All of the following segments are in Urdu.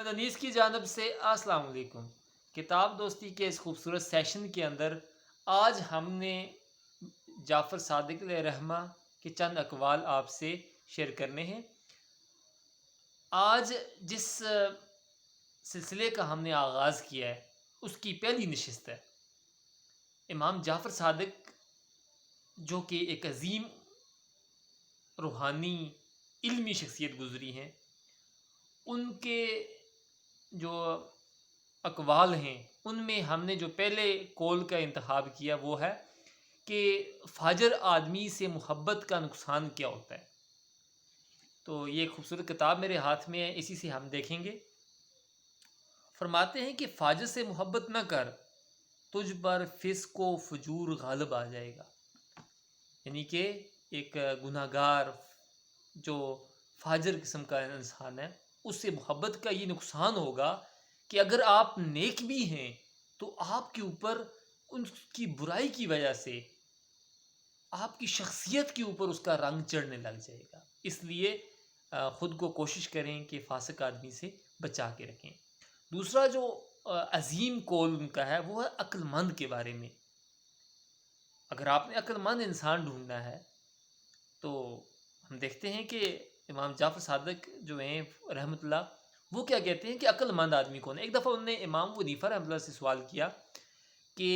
محمد انیس کی جانب سے السلام علیکم۔ کتاب دوستی کے اس خوبصورت سیشن کے اندر آج ہم نے جعفر صادق علیہ رحمہ کے چند اقوال آپ سے شیئر کرنے ہیں۔ آج جس سلسلے کا ہم نے آغاز کیا ہے اس کی پہلی نشست ہے۔ امام جعفر صادق جو کہ ایک عظیم روحانی علمی شخصیت گزری ہیں، ان کے جو اقوال ہیں ان میں ہم نے جو پہلے قول کا انتخاب کیا وہ ہے کہ فاجر آدمی سے محبت کا نقصان کیا ہوتا ہے۔ تو یہ خوبصورت کتاب میرے ہاتھ میں ہے، اسی سے ہم دیکھیں گے۔ فرماتے ہیں کہ فاجر سے محبت نہ کر، تجھ پر فسق و فجور غالب آ جائے گا۔ یعنی کہ ایک گناہ گار جو فاجر قسم کا انسان ہے، اس سے محبت کا یہ نقصان ہوگا کہ اگر آپ نیک بھی ہیں تو آپ کے اوپر ان کی برائی کی وجہ سے آپ کی شخصیت کے اوپر اس کا رنگ چڑھنے لگ جائے گا۔ اس لیے خود کو کوشش کریں کہ فاسق آدمی سے بچا کے رکھیں۔ دوسرا جو عظیم قول ان کا ہے وہ ہے عقل مند کے بارے میں۔ اگر آپ نے عقل مند انسان ڈھونڈنا ہے تو ہم دیکھتے ہیں کہ امام جعفر صادق جو ہیں رحمۃ اللہ، وہ کیا کہتے ہیں کہ عقل مند آدمی کون ہے۔ ایک دفعہ انہوں نے امام ابو حنیفہ رحمۃ اللہ سے سوال کیا کہ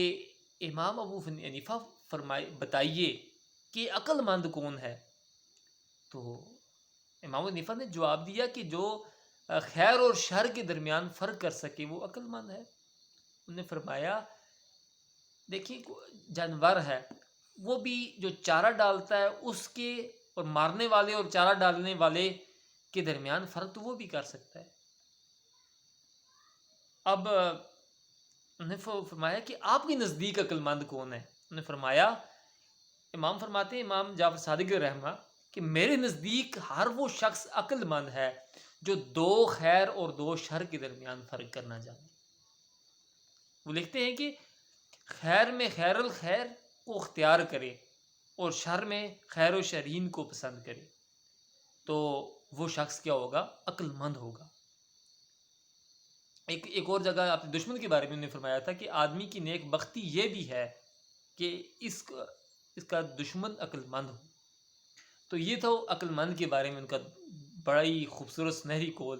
امام ابو حنیفہ بتائیے کہ عقل مند کون ہے۔ تو امام ابو حنیفہ نے جواب دیا کہ جو خیر اور شر کے درمیان فرق کر سکے وہ عقل مند ہے۔ انہوں نے فرمایا دیکھیے جانور ہے وہ بھی جو چارہ ڈالتا ہے اس کے اور مارنے والے اور چارہ ڈالنے والے کے درمیان فرق تو وہ بھی کر سکتا ہے۔ اب انہوں نے فرمایا کہ آپ کے نزدیک عقل مند کون ہے۔ انہوں نے فرمایا، امام فرماتے ہیں امام جعفر صادق رحمہ کہ میرے نزدیک ہر وہ شخص عقل مند ہے جو دو خیر اور دو شر کے درمیان فرق کرنا جانے۔ وہ لکھتے ہیں کہ خیر میں خیر الخیر کو اختیار کرے اور شر میں خیر و شرین کو پسند کرے تو وہ شخص کیا ہوگا؟ عقل مند ہوگا۔ ایک اور جگہ اپنے دشمن کے بارے میں انہوں نے فرمایا تھا کہ آدمی کی نیک بختی یہ بھی ہے کہ اس کا دشمن عقل مند ہو۔ تو یہ تھا عقل مند کے بارے میں ان کا بڑا ہی خوبصورت سنہری قول۔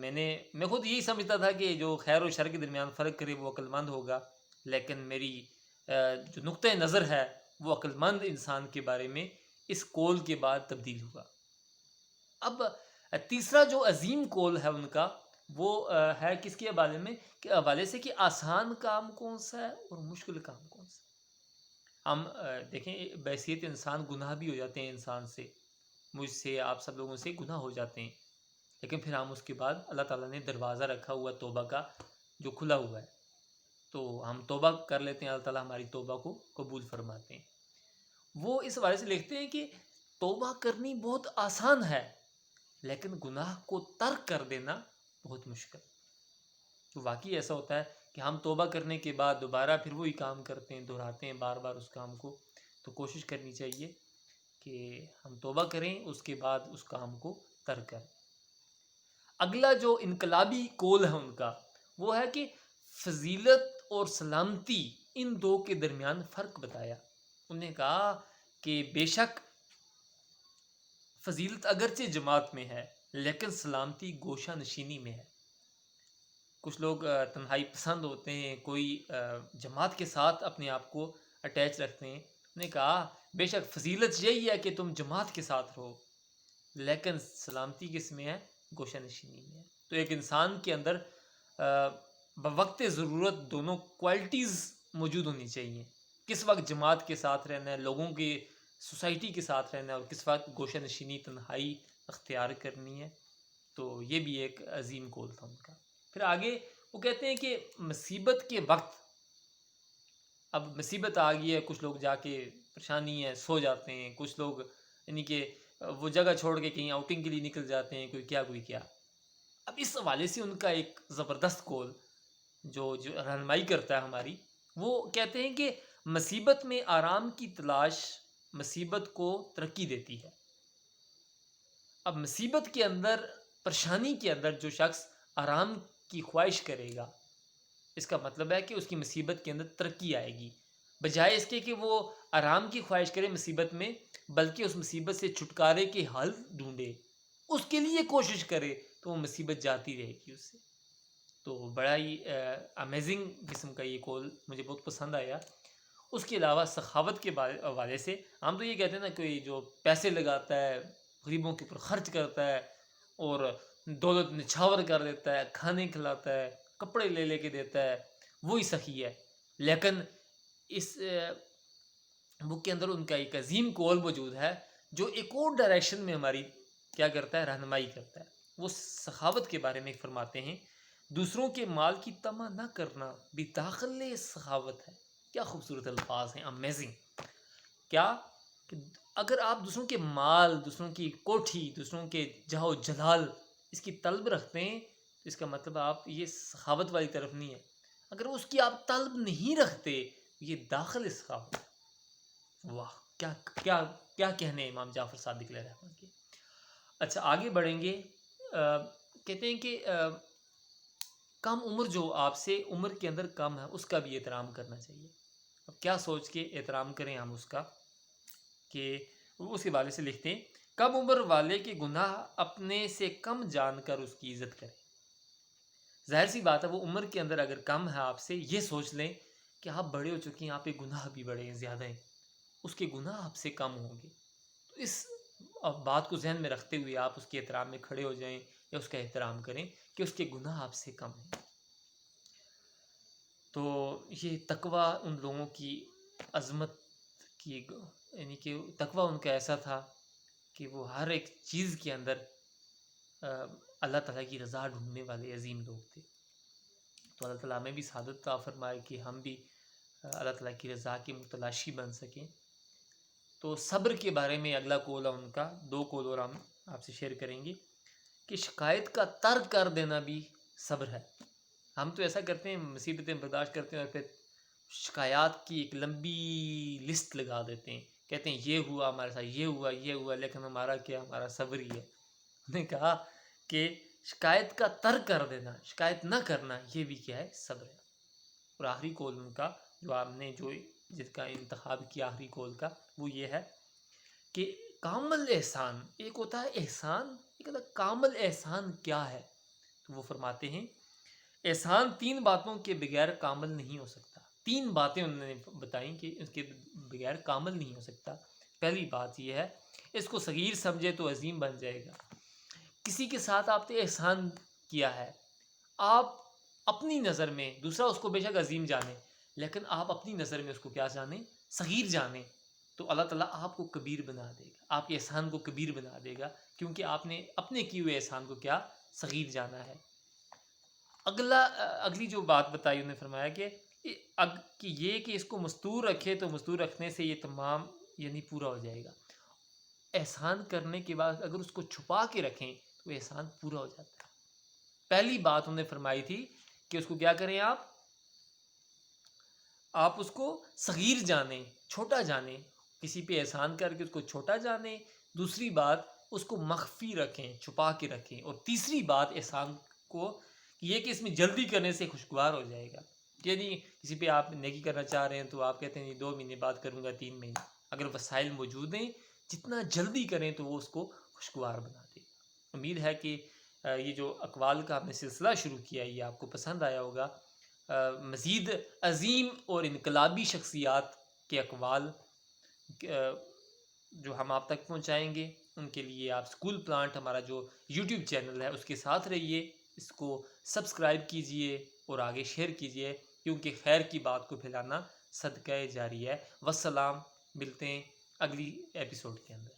میں خود یہی سمجھتا تھا کہ جو خیر و شر کے درمیان فرق کرے وہ عقل مند ہوگا، لیکن میری جو نقطہ نظر ہے وہ عقل مند انسان کے بارے میں اس قول کے بعد تبدیل ہوا۔ اب تیسرا جو عظیم قول ہے ان کا وہ ہے کس کے حوالے سے کہ آسان کام کون سا ہے اور مشکل کام کون سا ہے۔ ہم دیکھیں بحیثیت انسان گناہ بھی ہو جاتے ہیں، انسان سے، مجھ سے، آپ سب لوگوں سے گناہ ہو جاتے ہیں، لیکن پھر ہم اس کے بعد اللہ تعالیٰ نے دروازہ رکھا ہوا توبہ کا جو کھلا ہوا ہے، تو ہم توبہ کر لیتے ہیں، اللہ تعالیٰ ہماری توبہ کو قبول فرماتے ہیں۔ وہ اس حوالے سے لکھتے ہیں کہ توبہ کرنی بہت آسان ہے لیکن گناہ کو ترک کر دینا بہت مشکل۔ تو واقعی ایسا ہوتا ہے کہ ہم توبہ کرنے کے بعد دوبارہ پھر وہی کام کرتے ہیں، دہراتے ہیں بار بار اس کام کو۔ تو کوشش کرنی چاہیے کہ ہم توبہ کریں، اس کے بعد اس کام کو ترک کریں۔ اگلا جو انقلابی قول ہے ان کا وہ ہے کہ فضیلت اور سلامتی ان دو کے درمیان فرق بتایا۔ انہوں نے کہا کہ بے شک فضیلت اگرچہ جماعت میں ہے لیکن سلامتی گوشہ نشینی میں ہے۔ کچھ لوگ تنہائی پسند ہوتے ہیں، کوئی جماعت کے ساتھ اپنے آپ کو اٹیچ رکھتے ہیں۔ انہوں نے کہا بے شک فضیلت یہی ہے کہ تم جماعت کے ساتھ رہو، لیکن سلامتی کس میں ہے؟ گوشہ نشینی میں ہے۔ تو ایک انسان کے اندر بوقت ضرورت دونوں کوالٹیز موجود ہونی چاہیے۔ کس وقت جماعت کے ساتھ رہنا ہے، لوگوں کی سوسائٹی کے ساتھ رہنا ہے، اور کس وقت گوشہ نشینی تنہائی اختیار کرنی ہے۔ تو یہ بھی ایک عظیم قول تھا ان کا۔ پھر آگے وہ کہتے ہیں کہ مصیبت کے وقت، اب مصیبت آ گئی ہے، کچھ لوگ جا کے پریشانی ہے سو جاتے ہیں، کچھ لوگ یعنی کہ وہ جگہ چھوڑ کے کہیں آؤٹنگ کے لیے نکل جاتے ہیں، کوئی کیا۔ اب اس حوالے سے ان کا ایک زبردست قول جو رہنمائی کرتا ہے ہماری، وہ کہتے ہیں کہ مصیبت میں آرام کی تلاش مصیبت کو ترقی دیتی ہے۔ اب مصیبت کے اندر، پریشانی کے اندر جو شخص آرام کی خواہش کرے گا، اس کا مطلب ہے کہ اس کی مصیبت کے اندر ترقی آئے گی، بجائے اس کے کہ وہ آرام کی خواہش کرے مصیبت میں، بلکہ اس مصیبت سے چھٹکارے کے حل ڈھونڈے، اس کے لیے کوشش کرے، تو وہ مصیبت جاتی رہے گی اس سے۔ تو بڑا ہی امیزنگ قسم کا یہ کول مجھے بہت پسند آیا۔ اس کے علاوہ سخاوت کے حوالے سے ہم تو یہ کہتے ہیں نا، کوئی جو پیسے لگاتا ہے، غریبوں کے اوپر خرچ کرتا ہے اور دولت نچھاور کر دیتا ہے، کھانے کھلاتا ہے، کپڑے لے لے کے دیتا ہے، وہی سخی ہے۔ لیکن اس بک کے اندر ان کا ایک عظیم کول موجود ہے جو ایک اور ڈائریکشن میں ہماری کیا کرتا ہے، رہنمائی کرتا ہے۔ وہ سخاوت کے بارے میں فرماتے ہیں، دوسروں کے مال کی طمع نہ کرنا بھی داخل سخاوت ہے۔ کیا خوبصورت الفاظ ہیں، امیزنگ! کیا کہ اگر آپ دوسروں کے مال، دوسروں کی کوٹھی، دوسروں کے جاہ و جلال اس کی طلب رکھتے ہیں، تو اس کا مطلب آپ یہ سخاوت والی طرف نہیں ہے۔ اگر اس کی آپ طلب نہیں رکھتے، یہ داخل سخاوت ہے۔ واہ، کیا کیا کیا کہنے امام جعفر صادق علیہ رحمہ کے۔ اچھا، آگے بڑھیں گے۔ کہتے ہیں کہ کم عمر جو آپ سے عمر کے اندر کم ہے، اس کا بھی احترام کرنا چاہیے۔ اب کیا سوچ کے احترام کریں ہم اس کا، کہ اس کے حوالے سے لکھتے ہیں، کم عمر والے کے گناہ اپنے سے کم جان کر اس کی عزت کریں۔ ظاہر سی بات ہے، وہ عمر کے اندر اگر کم ہے آپ سے، یہ سوچ لیں کہ آپ بڑے ہو چکے ہیں، آپ کے گناہ بھی بڑے ہیں، زیادہ ہیں، اس کے گناہ آپ سے کم ہوں گے۔ تو اس بات کو ذہن میں رکھتے ہوئے آپ اس کے احترام میں کھڑے ہو جائیں یا اس کا احترام کریں کہ اس کے گناہ آپ سے کم ہیں۔ تو یہ تقویٰ ان لوگوں کی عظمت کی، یعنی کہ تقویٰ ان کا ایسا تھا کہ وہ ہر ایک چیز کے اندر اللہ تعالیٰ کی رضا ڈھونڈنے والے عظیم لوگ تھے۔ تو اللہ تعالیٰ ہمیں بھی سعادت عطا فرمائے کہ ہم بھی اللہ تعالیٰ کی رضا کے متلاشی بن سکیں۔ تو صبر کے بارے میں اگلا کول ہے ان کا، 2 کول اور ہم آپ سے شیئر کریں گے، کہ شکایت کا ترک کر دینا بھی صبر ہے۔ ہم تو ایسا کرتے ہیں، مصیبتیں برداشت کرتے ہیں اور پھر شکایات کی ایک لمبی لسٹ لگا دیتے ہیں، کہتے ہیں یہ ہوا ہمارے ساتھ، یہ ہوا، یہ ہوا، لیکن ہمارا کیا، ہمارا صبر ہی ہے۔ انہوں نے کہا کہ شکایت کا ترک کر دینا، شکایت نہ کرنا، یہ بھی کیا ہے، صبر ہے۔ اور آخری کول ان کا جو آپ نے جس کا انتخاب کیا آخری کول کا، وہ یہ ہے کہ کامل احسان، ایک ہوتا ہے احسان، ایک ہوتا ہے کامل احسان کیا ہے۔ تو وہ فرماتے ہیں، احسان 3 باتوں کے بغیر کامل نہیں ہو سکتا۔ 3 باتیں انہوں نے بتائیں کہ اس کے بغیر کامل نہیں ہو سکتا۔ پہلی بات یہ ہے، اس کو صغیر سمجھے تو عظیم بن جائے گا۔ کسی کے ساتھ آپ نے احسان کیا ہے، آپ اپنی نظر میں، دوسرا اس کو بے شک عظیم جانے، لیکن آپ اپنی نظر میں اس کو کیا جانیں، صغیر جانیں، تو اللہ تعالیٰ آپ کو کبیر بنا دے گا، آپ کے احسان کو کبیر بنا دے گا، کیونکہ آپ نے اپنے کیے ہوئے احسان کو کیا، صغیر جانا ہے۔ اگلی جو بات بتائی انہوں نے فرمایا کہ یہ کہ اس کو مستور رکھے تو مستور رکھنے سے یہ تمام یعنی پورا ہو جائے گا۔ احسان کرنے کے بعد اگر اس کو چھپا کے رکھیں تو احسان پورا ہو جاتا ہے۔ پہلی بات انہوں نے فرمائی تھی کہ اس کو کیا کریں، آپ اس کو صغیر جانیں، چھوٹا جانیں، کسی پہ احسان کر کے اس کو چھوٹا جانیں۔ دوسری بات، اس کو مخفی رکھیں، چھپا کے رکھیں۔ اور تیسری بات احسان کو یہ کہ اس میں جلدی کرنے سے خوشگوار ہو جائے گا، یعنی کسی پہ آپ نیکی کرنا چاہ رہے ہیں تو آپ کہتے ہیں 2 مہینے بعد کروں گا، 3 مہینے، اگر وسائل موجود ہیں جتنا جلدی کریں تو وہ اس کو خوشگوار بنا دے گا۔ امید ہے کہ یہ جو اقوال کا ہم نے سلسلہ شروع کیا ہے یہ آپ کو پسند آیا ہوگا۔ مزید عظیم اور انقلابی شخصیات کے اقوال جو ہم آپ تک پہنچائیں گے، ان کے لیے آپ اسکول پلانٹ ہمارا جو یوٹیوب چینل ہے اس کے ساتھ رہیے، اس کو سبسکرائب کیجئے اور آگے شیئر کیجئے، کیونکہ خیر کی بات کو پھیلانا صدقہ جاری ہے۔ والسلام، ملتے ہیں اگلی ایپیسوڈ کے اندر۔